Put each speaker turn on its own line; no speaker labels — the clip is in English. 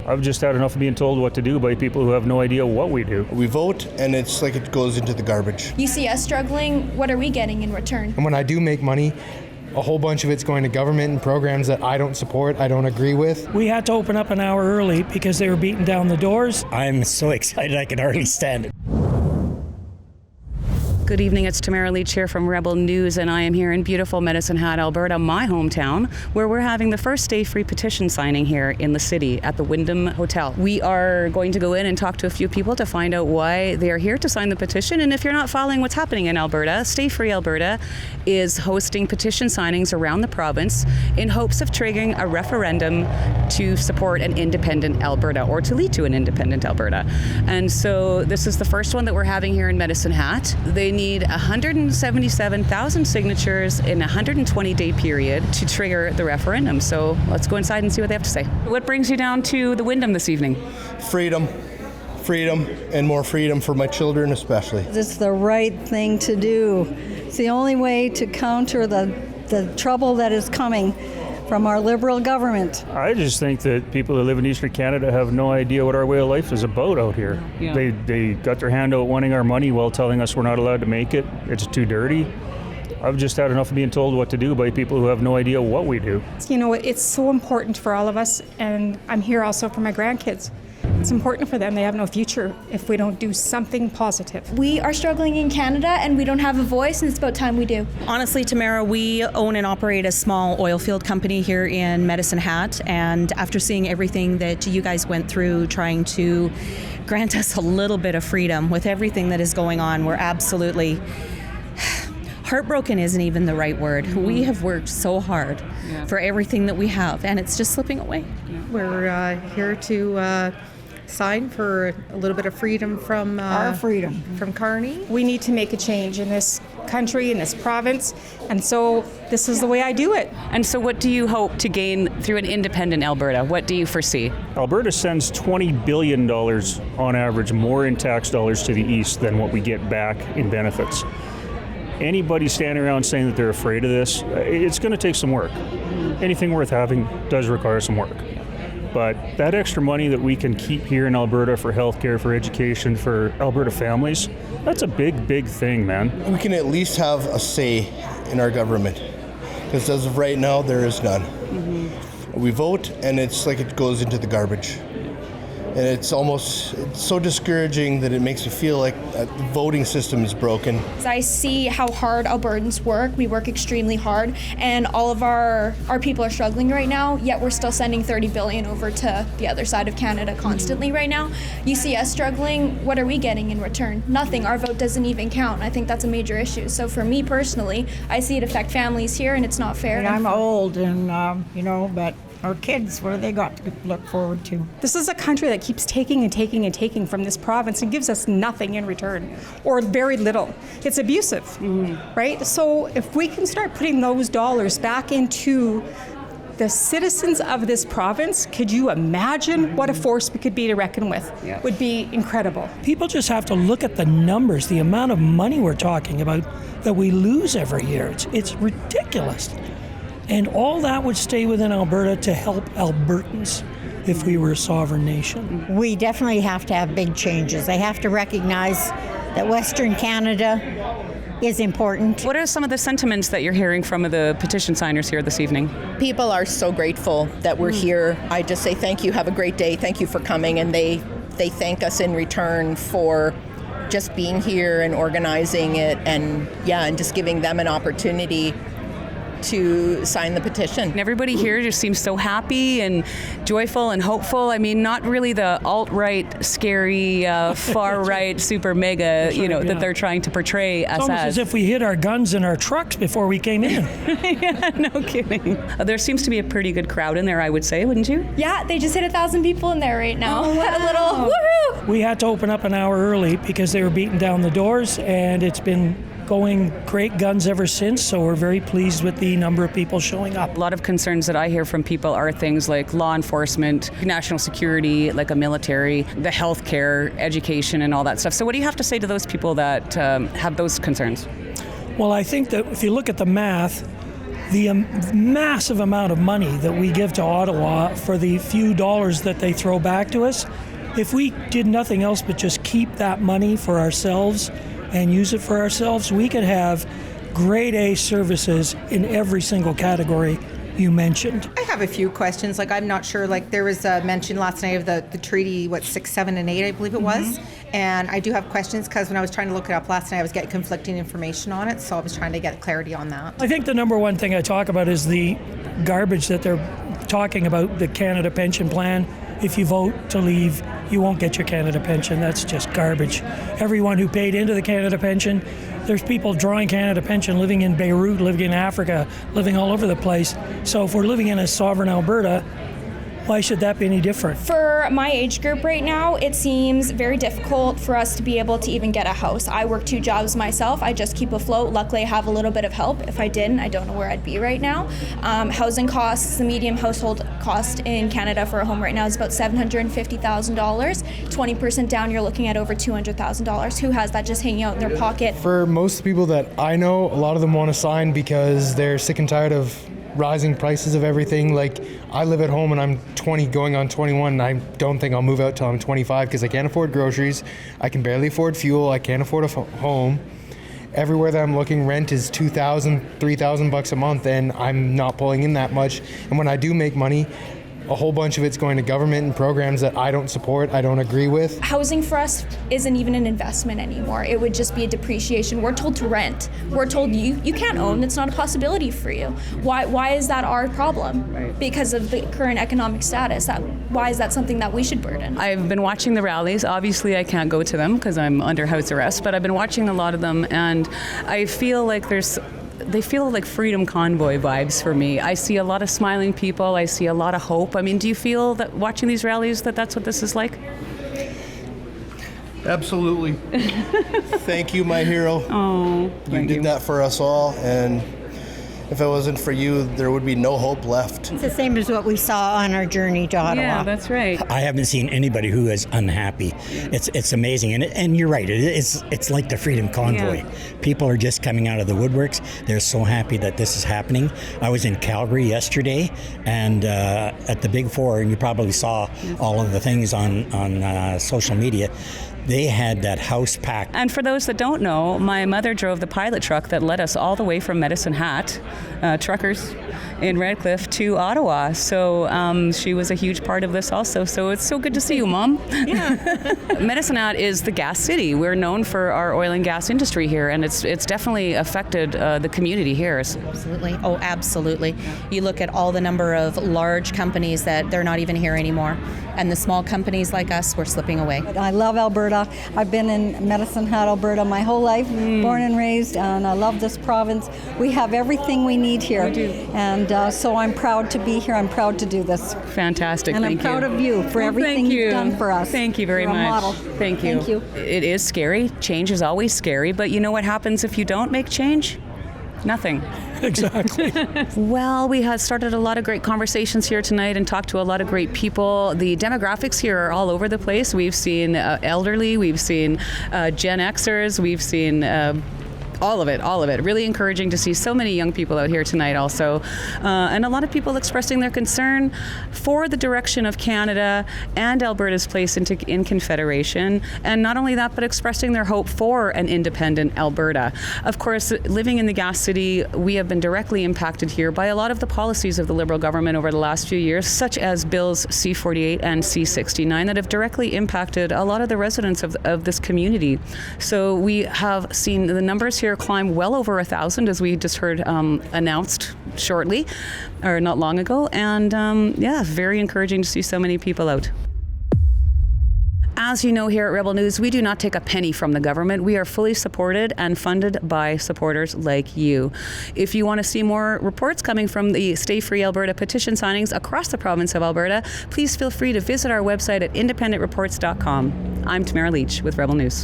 I've just had enough of being told what to do by people who have no idea what we do.
We vote, and it's like it goes into the garbage.
You see us struggling, what are we getting in return?
And when I do make money, a whole bunch of it's going to government and programs that I don't support, I don't agree with.
We had to open up an hour early because they were beating down the doors.
I'm so excited I can hardly stand it.
Good evening, it's Tamara Lich here from Rebel News, and I am here in beautiful Medicine Hat, Alberta, my hometown, where we're having the first stay-free petition signing here in the city at the Wyndham Hotel. We are going to go in and talk to a few people to find out why they are here to sign the petition, and if you're not following what's happening in Alberta, Stay Free Alberta is hosting petition signings around the province in hopes of triggering a referendum to support an independent Alberta, or to lead to an independent Alberta. And so this is the first one that we're having here in Medicine Hat. They need 177,000 signatures in a 120-day period to trigger the referendum. So let's go inside and see what they have to say. What brings you down to the Wyndham this evening?
Freedom, and more freedom for my children especially.
It's the right thing to do. It's the only way to counter the trouble that is coming from our Liberal government.
I just think that people who live in Eastern Canada have no idea what our way of life is about out here.
Yeah.
They got their hand out wanting our money while telling us we're not allowed to make it. It's too dirty. I've just had enough of being told what to do by people who have no idea what we do.
You know, it's so important for all of us, and I'm here also for my grandkids. It's important for them. They have no future if we don't do something positive.
We are struggling in Canada and we don't have a voice, and it's about time we do.
Honestly, Tamara, we own and operate a small oil field company here in Medicine Hat, and after seeing everything that you guys went through trying to grant us a little bit of freedom with everything that is going on, we're absolutely heartbroken isn't even the right word. Mm-hmm. We have worked so hard for everything that we have, and it's just slipping away.
We're here to sign for a little bit of freedom from
Our freedom.
from Carney.
We need to make a change in this country, in this province, and so this is the way I do it.
And so what do you hope to gain through an independent Alberta? What do you foresee?
Alberta sends $20 billion on average more in tax dollars to the east than what we get back in benefits. Anybody standing around saying that they're afraid of this, it's going to take some work. Anything worth having does require some work. But that extra money that we can keep here in Alberta for healthcare, for education, for Alberta families, that's a big, big thing, man.
We can at least have a say in our government, because as of right now, there is none. Mm-hmm. We vote, and it's like it goes into the garbage. And it's so discouraging that it makes me feel like the voting system is broken.
I see how hard Albertans work. We work extremely hard, and all of our people are struggling right now, yet we're still sending $30 billion over to the other side of Canada constantly right now. You see us struggling, what are we getting in return? Nothing. Our vote doesn't even count. I think that's a major issue. So for me personally, I see it affect families here, and it's not fair.
And I'm old, and but our kids, what have they got to look forward to?
This is a country that keeps taking and taking and taking from this province and gives us nothing in return, or very little. It's abusive, right? So if we can start putting those dollars back into the citizens of this province, could you imagine what a force we could be to reckon with? Yeah. Would be incredible.
People just have to look at the numbers, the amount of money we're talking about that we lose every year. It's ridiculous. And all that would stay within Alberta to help Albertans if we were a sovereign nation.
We definitely have to have big changes. They have to recognize that Western Canada is important.
What are some of the sentiments that you're hearing from the petition signers here this evening?
People are so grateful that we're here. I just say thank you, have a great day, thank you for coming, and they thank us in return for just being here and organizing it, and just giving them an opportunity to sign the petition.
And everybody here just seems so happy and joyful and hopeful. I mean, not really the alt-right, scary, far-right, super mega, that they're trying to portray us
almost as if we hid our guns in our trucks before we came in.
Yeah, no kidding. There seems to be a pretty good crowd in there, I would say, wouldn't you?
Yeah, they just hit 1,000 people in there right now.
Oh, wow.
A little woohoo!
We had to open up an hour early because they were beating down the doors, and it's been going great guns ever since, so we're very pleased with the number of people showing up.
A lot of concerns that I hear from people are things like law enforcement, national security, like a military, the healthcare, education, and all that stuff. So what do you have to say to those people that have those concerns?
Well, I think that if you look at the math, the massive amount of money that we give to Ottawa for the few dollars that they throw back to us, if we did nothing else but just keep that money for ourselves and use it for ourselves, we could have grade A services in every single category you mentioned.
I have a few questions. Like, I'm not sure, like, there was a mention last night of the treaty, 6, 7, and 8, I believe it was. And I do have questions because when I was trying to look it up last night, I was getting conflicting information on it. So I was trying to get clarity on that.
I think the number one thing I talk about is the garbage that they're talking about, the Canada Pension Plan. If you vote to leave, you won't get your Canada pension. That's just garbage. Everyone who paid into the Canada pension, there's people drawing Canada pension living in Beirut, living in Africa, living all over the place. So if we're living in a sovereign Alberta, why should that be any different?
For my age group right now, it seems very difficult for us to be able to even get a house. I work 2 jobs myself. I just keep afloat. Luckily, I have a little bit of help. If I didn't, I don't know where I'd be right now. Housing costs, the median household cost in Canada for a home right now is about $750,000. 20% down, you're looking at over $200,000. Who has that just hanging out in their pocket?
For most people that I know, a lot of them want to sign because they're sick and tired of rising prices of everything. Like, I live at home and I'm 20 going on 21 and I don't think I'll move out till I'm 25 because I can't afford groceries, I can barely afford fuel, I can't afford a home. Everywhere that I'm looking, rent is $2,000, $3,000 a month, and I'm not pulling in that much. And when I do make money, a whole bunch of it's going to government and programs that I don't support, I don't agree with.
Housing for us isn't even an investment anymore. It would just be a depreciation. We're told to rent. We're told you can't own. It's not a possibility for you. Why is that our problem? Right. Because of the current economic status. Why is that something that we should burden?
I've been watching the rallies. Obviously, I can't go to them because I'm under house arrest, but I've been watching a lot of them, and I feel like they feel like freedom convoy vibes for me. I see a lot of smiling people. I see a lot of hope. I mean, do you feel that watching these rallies that that's what this is like?
Absolutely. Thank you, my hero.
Oh,
you did that for us all, and if it wasn't for you, there would be no hope left.
It's the same as what we saw on our journey to Ottawa.
Yeah, that's right.
I haven't seen anybody who is unhappy. It's amazing, and you're right. It's like the Freedom Convoy.
Yeah.
People are just coming out of the woodworks. They're so happy that this is happening. I was in Calgary yesterday, and at the Big Four, and you probably saw all of the things on social media. They had that house packed.
And for those that don't know, my mother drove the pilot truck that led us all the way from Medicine Hat, truckers in Redcliffe, to Ottawa. So she was a huge part of this also. So it's so good to see you, Mom. Yeah. Medicine Hat is the gas city. We're known for our oil and gas industry here, and it's definitely affected the community here.
Absolutely. Oh, absolutely. You look at all the number of large companies that they're not even here anymore. And the small companies like us, we're slipping away.
I love Alberta. I've been in Medicine Hat, Alberta my whole life, born and raised, and I love this province. We have everything we need here.
We do.
And so I'm proud to be here. I'm proud to do this.
Fantastic.
And
Thank
I'm proud
you.
of you for everything you've done for us.
Thank you very
You're
much.
a model.
Thank you.
Thank you.
It is scary. Change is always scary, but you know what happens if you don't make change? Nothing.
Exactly.
Well, we have started a lot of great conversations here tonight and talked to a lot of great people. The demographics here are all over the place. We've seen elderly, we've seen Gen Xers, we've seen all of it. Really encouraging to see so many young people out here tonight also. And a lot of people expressing their concern for the direction of Canada and Alberta's place in Confederation. And not only that, but expressing their hope for an independent Alberta. Of course, living in the gas city, we have been directly impacted here by a lot of the policies of the Liberal government over the last few years, such as Bills C-48 and C-69 that have directly impacted a lot of the residents of this community. So we have seen the numbers here climb well over 1,000, as we just heard announced shortly, or not long ago. And very encouraging to see so many people out. As you know, here at Rebel News, we do not take a penny from the government. We are fully supported and funded by supporters like you. If you want to see more reports coming from the Stay Free Alberta petition signings across the province of Alberta, please feel free to visit our website at independentreports.com. I'm Tamara Lich with Rebel News.